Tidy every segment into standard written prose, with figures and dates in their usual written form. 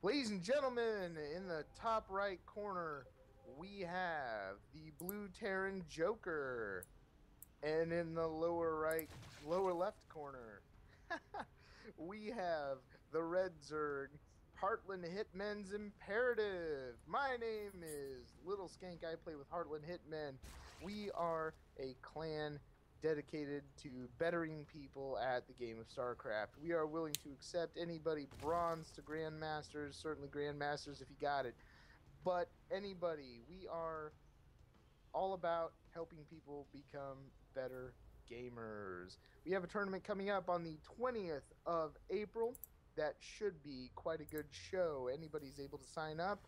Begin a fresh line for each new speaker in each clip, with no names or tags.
Ladies and gentlemen, in the top right corner, we have the blue Terran Joker. And in the lower left corner, we have the red Zerg, Heartland Hitmen's Imperative. My name is Little Skank. I play with Heartland Hitmen. We are a clan dedicated to bettering people at the game of StarCraft. We are willing to accept anybody bronze to grandmasters, certainly grandmasters if you got it. But anybody, we are all about helping people become better gamers. We have a tournament coming up on the 20th of April. That should be quite a good show. Anybody's able to sign up,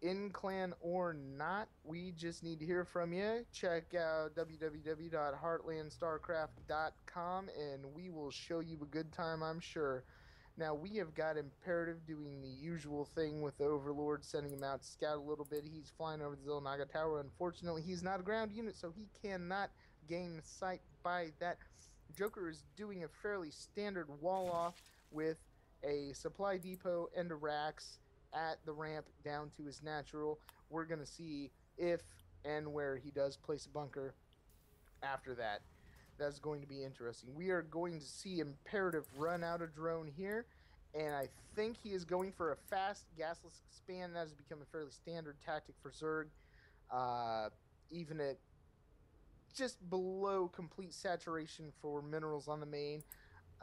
in clan or not. We just need to hear from you. Check out www.heartlandstarcraft.com and we will show you a good time, I'm sure. Now, we have got Imperative doing the usual thing with the Overlord, sending him out to scout a little bit. He's flying over the Zilnaga Tower. Unfortunately, he's not a ground unit, so he cannot gain sight by that. Joker is doing a fairly standard wall off with a supply depot and a racks at the ramp down to his natural. We're going to see if and where he does place a bunker after that. That's going to be interesting. We are going to see Imperative run out a drone here, and I think he is going for a fast gasless expand. That has become a fairly standard tactic for Zerg, even at just below complete saturation for minerals on the main.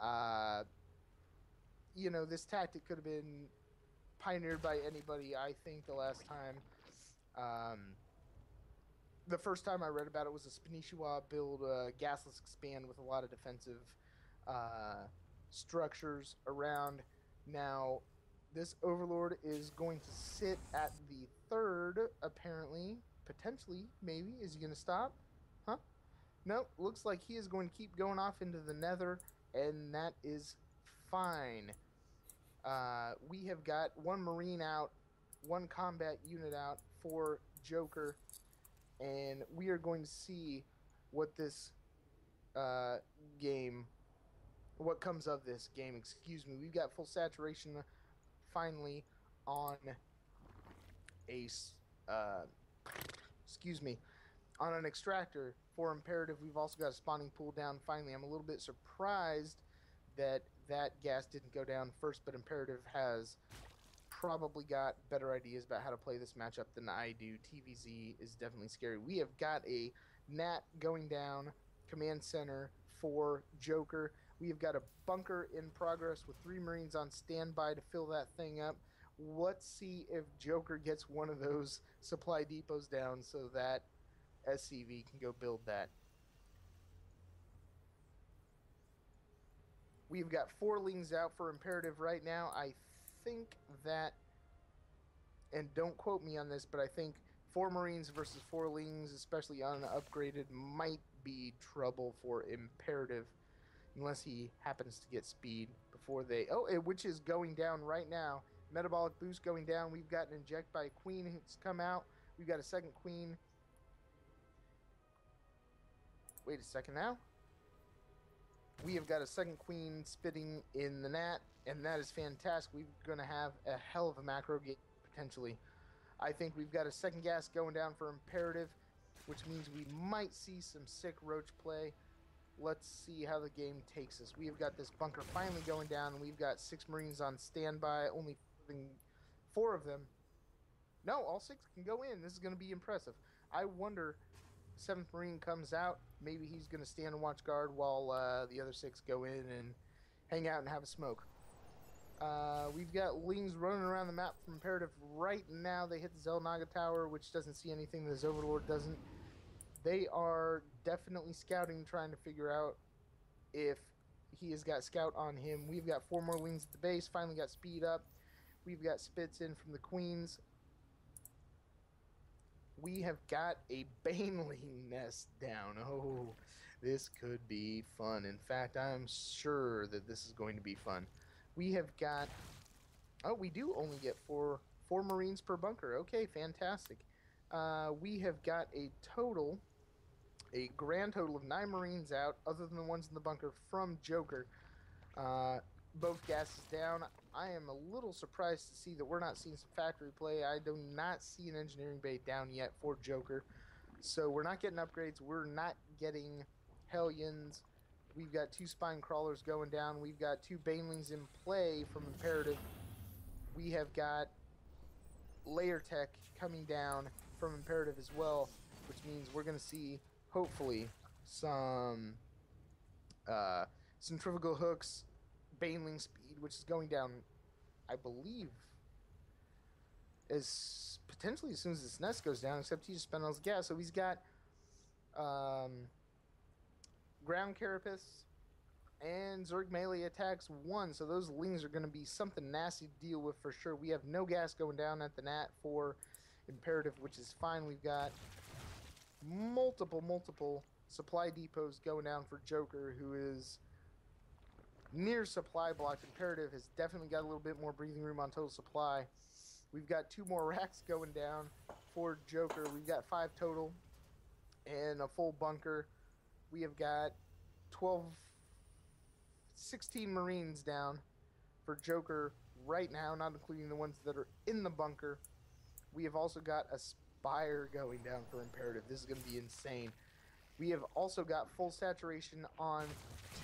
Uh, this tactic could have been pioneered by anybody, I think, the last time. Um, the first time I read about it was a Spanishiwa build, gasless expand with a lot of defensive uh, structures around. Now, this Overlord is going to sit at the third, apparently, potentially, maybe. Is he going to stop? Huh? Nope. Looks like he is going to keep going off into the Nether, and that is fine. We have got one Marine out, one combat unit out for Joker, and we are going to see what this uh, game, what comes of this game. Excuse me. We've got full saturation finally on a, uh, excuse me, on an extractor for Imperative. We've also got a spawning pool down finally. I'm a little bit surprised that gas didn't go down first, but Imperative has probably got better ideas about how to play this matchup than I do. TVZ is definitely scary. We have got a Nat going down, command center for Joker. We have got a bunker in progress with 3 Marines on standby to fill that thing up. Let's see if Joker gets one of those supply depots down so that SCV can go build that. We've got 4 Lings out for Imperative right now. I think that, and don't quote me on this, but I think 4 Marines versus 4 Lings, especially unupgraded, might be trouble for Imperative unless he happens to get speed before they... Oh, which is going down right now. Metabolic boost going down. We've got an inject by a Queen who's come out. We've got a second Queen. Wait a second now. We have got a second Queen spitting in the Nat, and that is fantastic. We're going to have a hell of a macro game, potentially. I think we've got a second gas going down for Imperative, which means we might see some sick Roach play. Let's see how the game takes us. We have got this bunker finally going down, and we've got 6 Marines on standby, only 4 of them. No, all 6 can go in. This is going to be impressive. I wonder... 7th Marine comes out. Maybe he's going to stand and watch guard while the other 6 go in and hang out and have a smoke. We've got Lings running around the map from Imperative right now. They hit the Zelnaga Tower, which doesn't see anything that his Overlord doesn't. They are definitely scouting, trying to figure out if he has got scout on him. We've got 4 more Lings at the base. Finally got speed up. We've got spits in from the Queens. We have got a Baneling nest down. Oh, this could be fun. In fact, I'm sure that this is going to be fun. We have got... Oh, we do only get four Marines per bunker. Okay, fantastic. We have got a grand total of 9 Marines out, other than the ones in the bunker, from Joker. both gases down. I am a little surprised to see that we're not seeing some factory play. I do not see an engineering bay down yet for Joker. So we're not getting upgrades. We're not getting Hellions. We've got 2 spine crawlers going down. We've got 2 banelings in play from Imperative. We have got layer tech coming down from Imperative as well, which means we're going to see, hopefully, some centrifugal hooks, baneling speed, which is going down, I believe, as potentially as soon as this nest goes down, except he just spent all his gas. So he's got ground carapace and Zerg melee attacks 1. So those lings are going to be something nasty to deal with for sure. We have no gas going down at the nat for Imperative, which is fine. We've got multiple supply depots going down for Joker, who is near supply blocked. Imperative has definitely got a little bit more breathing room on total supply. We've got 2 more racks going down for Joker. We've got 5 total and a full bunker. We have got 16 Marines down for Joker right now, not including the ones that are in the bunker. We have also got a Spire going down for Imperative. This is going to be insane. We have also got full saturation on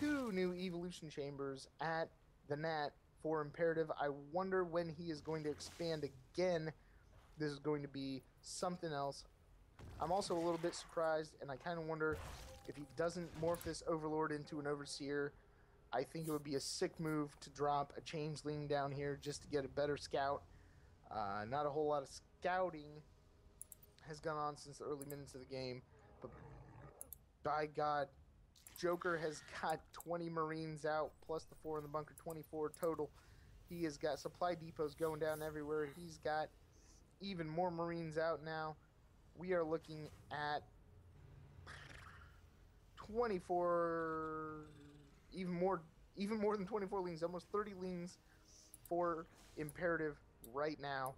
2 new evolution chambers at the Nat for Imperative. I wonder when he is going to expand again. This is going to be something else. I'm also a little bit surprised, and I kind of wonder if he doesn't morph this Overlord into an Overseer. I think it would be a sick move to drop a Changeling down here just to get a better scout. Not a whole lot of scouting has gone on since the early minutes of the game, but by God, Joker has got 20 Marines out, plus the 4 in the bunker, 24 total. He has got supply depots going down everywhere. He's got even more Marines out now. We are looking at 24, even more than 24 lings, almost 30 lings for Imperative right now.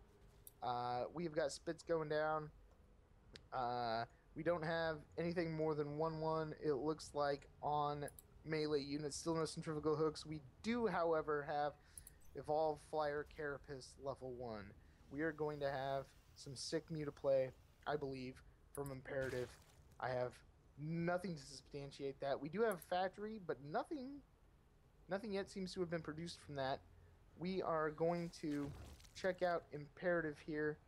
We have got spits going down. We don't have anything more than 1-1, it looks like, on melee units. Still no centrifugal hooks. We do, however, have Evolved Flyer Carapace level 1. We are going to have some sick mutaplay, I believe, from Imperative. I have nothing to substantiate that. We do have factory, but nothing yet seems to have been produced from that. We are going to check out Imperative here.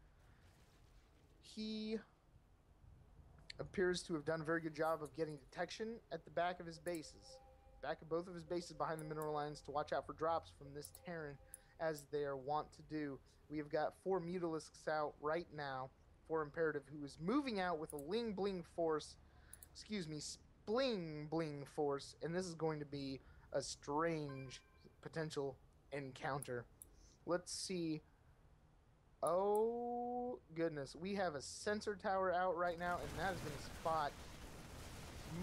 He appears to have done a very good job of getting detection at the back of his bases. Back of both of his bases behind the mineral lines to watch out for drops from this Terran, as they are wont to do. We have got 4 Mutalisks out right now for Imperative, who is moving out with a Ling Bling Force, Spling Bling Force, and this is going to be a strange potential encounter. Let's see. Oh, goodness. We have a sensor tower out right now, and that is going to spot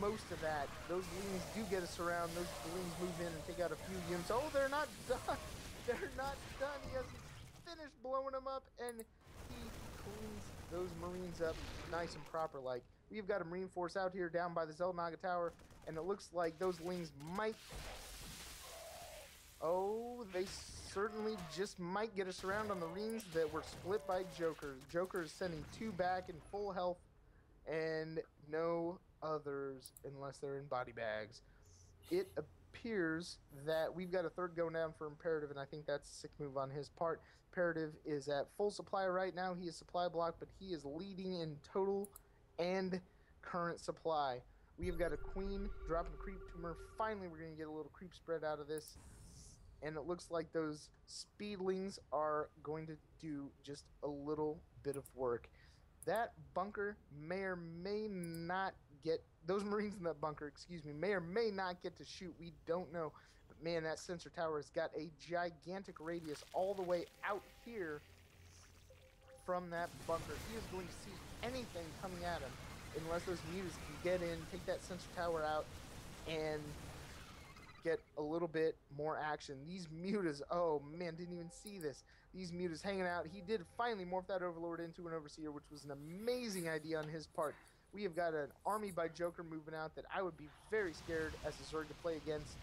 most of that. Those lings do get us around. Those lings move in and take out a few units. Oh, they're not done. They're not done. He hasn't finished blowing them up, and he cleans those Marines up nice and proper like. We've got a Marine force out here down by the Zelnaga Tower, and it looks like those lings might... Oh, they certainly just might get us around on the Marines that were split by Joker. Joker is sending 2 back in full health, and no others unless they're in body bags. It appears that we've got a 3rd going down for Imperative, and I think that's a sick move on his part. Imperative is at full supply right now. He is supply blocked, but he is leading in total and current supply. We have got a Queen dropping creep tumor. Finally, we're going to get a little creep spread out of this, and it looks like those speedlings are going to do just a little bit of work. That bunker may or may not get, those Marines in that bunker, may or may not get to shoot. We don't know. But man, that sensor tower has got a gigantic radius all the way out here from that bunker. He is going to see anything coming at him unless those mutas can get in, take that sensor tower out, and get a little bit more action. These mutas, oh man, didn't even see this. These mutas hanging out. He did finally morph that Overlord into an Overseer, which was an amazing idea on his part. We have got an army by Joker moving out that I would be very scared as a Zerg to play against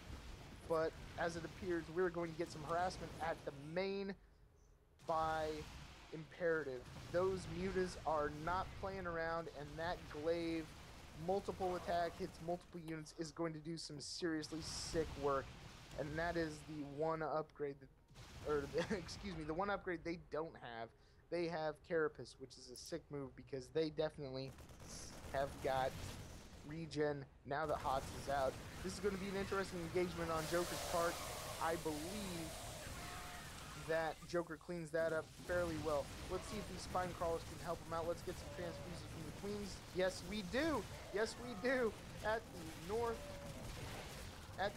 but as it appears, we're going to get some harassment at the main by Imperative. Those mutas are not playing around, and that glaive, multiple attack, hits multiple units, is going to do some seriously sick work. And that is the one upgrade that, or excuse me, the one upgrade they don't have. They have Carapace, which is a sick move because they definitely have got regen now that Hots is out. This is going to be an interesting engagement on Joker's part. I believe that Joker cleans that up fairly well. Let's see if these spine crawlers can help him out. Let's get some transfuses from the queens. Yes, we do. Yes, we do. At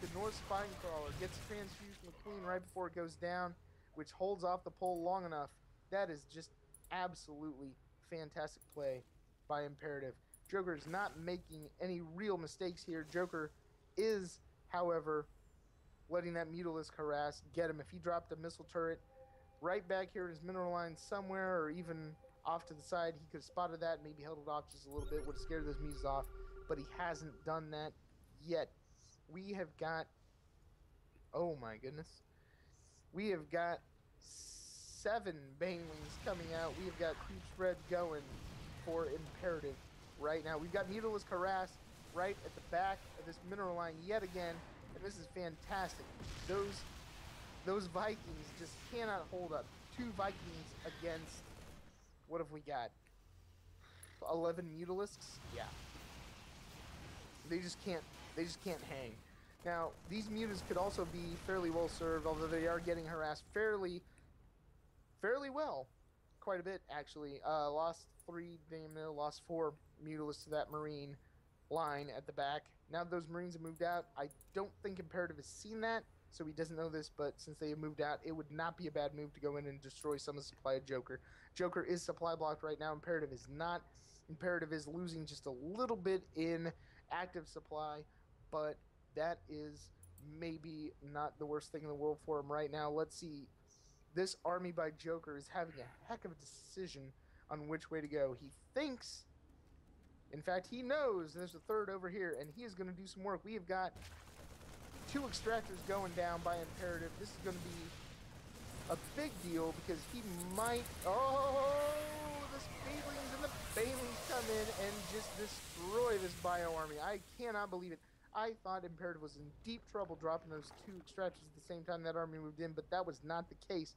the north spine crawler gets transfused from the queen right before it goes down, which holds off the pole long enough. That is just absolutely fantastic play by Imperative. Joker is not making any real mistakes here. Joker is, however, letting that Mutalisk harass get him. If he dropped a missile turret right back here in his mineral line somewhere, or even off to the side, he could have spotted that, maybe held it off just a little bit, would have scared those Mutas off, but he hasn't done that yet. We have got, oh my goodness, we have got 7 Banelings coming out. We have got creep spread going for Imperative right now. We've got Mutalisk harass right at the back of this mineral line yet again, and this is fantastic. Those Vikings just cannot hold up. 2 Vikings against, what have we got? 11 Mutalisks? Yeah. They just can't hang. Now, these mutas could also be fairly well served, although they are getting harassed fairly well. Quite a bit, actually. Lost 3, lost 4 Mutalisks to that Marine line at the back. Now that those Marines have moved out, I don't think Imperative has seen that, so he doesn't know this, but since they have moved out, it would not be a bad move to go in and destroy some of the supply of Joker. Joker is supply blocked right now. Imperative is not. Imperative is losing just a little bit in active supply, but that is maybe not the worst thing in the world for him right now. Let's see. This army by Joker is having a heck of a decision on which way to go. He thinks, in fact, he knows there's a third over here, and he is going to do some work. We have got 2 extractors going down by Imperative. This is going to be a big deal because he might... Oh, the Speedlings and the Banelings come in and just destroy this bio army. I cannot believe it. I thought Imperative was in deep trouble dropping those 2 extractors at the same time that army moved in, but that was not the case.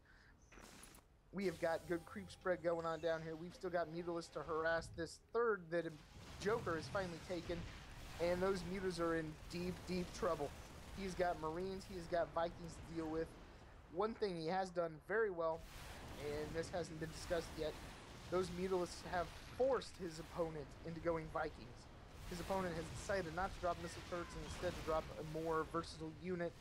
We have got good creep spread going on down here. We've still got Mutalisks to harass this third that Joker has finally taken, and those Mutas are in deep, deep trouble. He's got Marines, he's got Vikings to deal with. One thing he has done very well, and this hasn't been discussed yet, those Mutalisks have forced his opponent into going Vikings. His opponent has decided not to drop missile turrets and instead to drop a more versatile unit.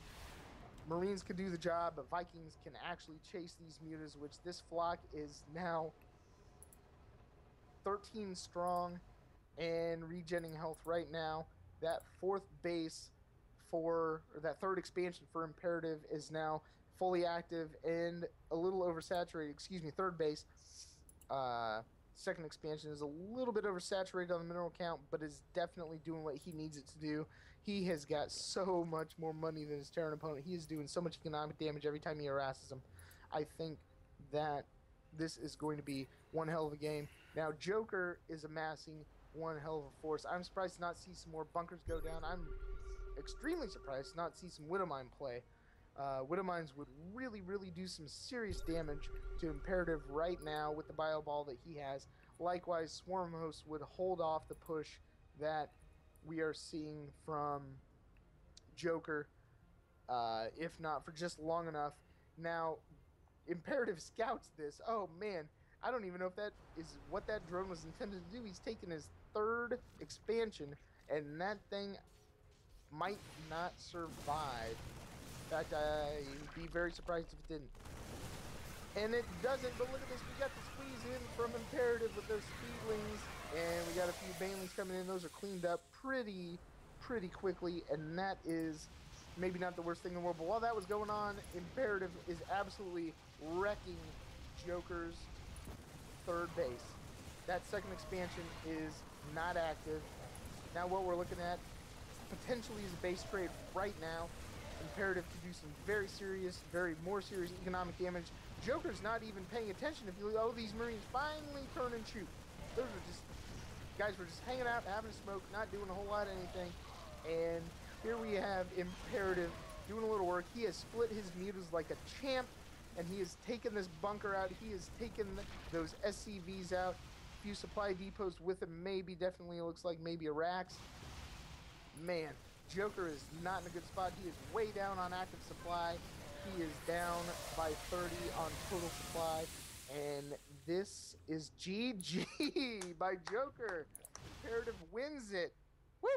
Marines can do the job, but Vikings can actually chase these mutas, which this flock is now 13 strong and regenning health right now. That 4th base or that 3rd expansion for Imperative is now fully active and a little oversaturated. Excuse me, 3rd base. 2nd expansion is a little bit oversaturated on the mineral count, but is definitely doing what he needs it to do. He has got so much more money than his Terran opponent. He is doing so much economic damage every time he harasses him. I think that this is going to be one hell of a game. Now, Joker is amassing one hell of a force. I'm surprised to not see some more bunkers go down. I'm extremely surprised to not see some Widowmine play. Widowmines would really, really do some serious damage to Imperative right now with the bio ball that he has. Likewise, Swarm Host would hold off the push that we are seeing from Joker, if not for just long enough. Now, Imperative scouts this. Oh man, I don't even know if that is what that drone was intended to do. He's taken his 3rd expansion, and that thing might not survive. In fact, I'd be very surprised if it didn't. And it doesn't, but look at this. We got the squeeze in from Imperative with those Speedlings, and we got a few Banelings coming in. Those are cleaned up pretty quickly, and that is maybe not the worst thing in the world. But while that was going on, Imperative is absolutely wrecking Joker's 3rd base. That 2nd expansion is not active. Now what we're looking at potentially is a base trade right now. Imperative to do some very serious, more serious economic damage. Joker's not even paying attention. If you oh, these Marines finally turn and shoot. Those are just guys were just hanging out, having a smoke, not doing a whole lot of anything. And here we have Imperative doing a little work. He has split his mutas like a champ, and he has taken this bunker out. He has taken those SCVs out. A few supply depots with him, maybe, definitely looks like maybe a Rax. Man, Joker is not in a good spot. He is way down on active supply. He is down by 30 on total supply. And this is GG by Joker. Imperative wins it. Woo!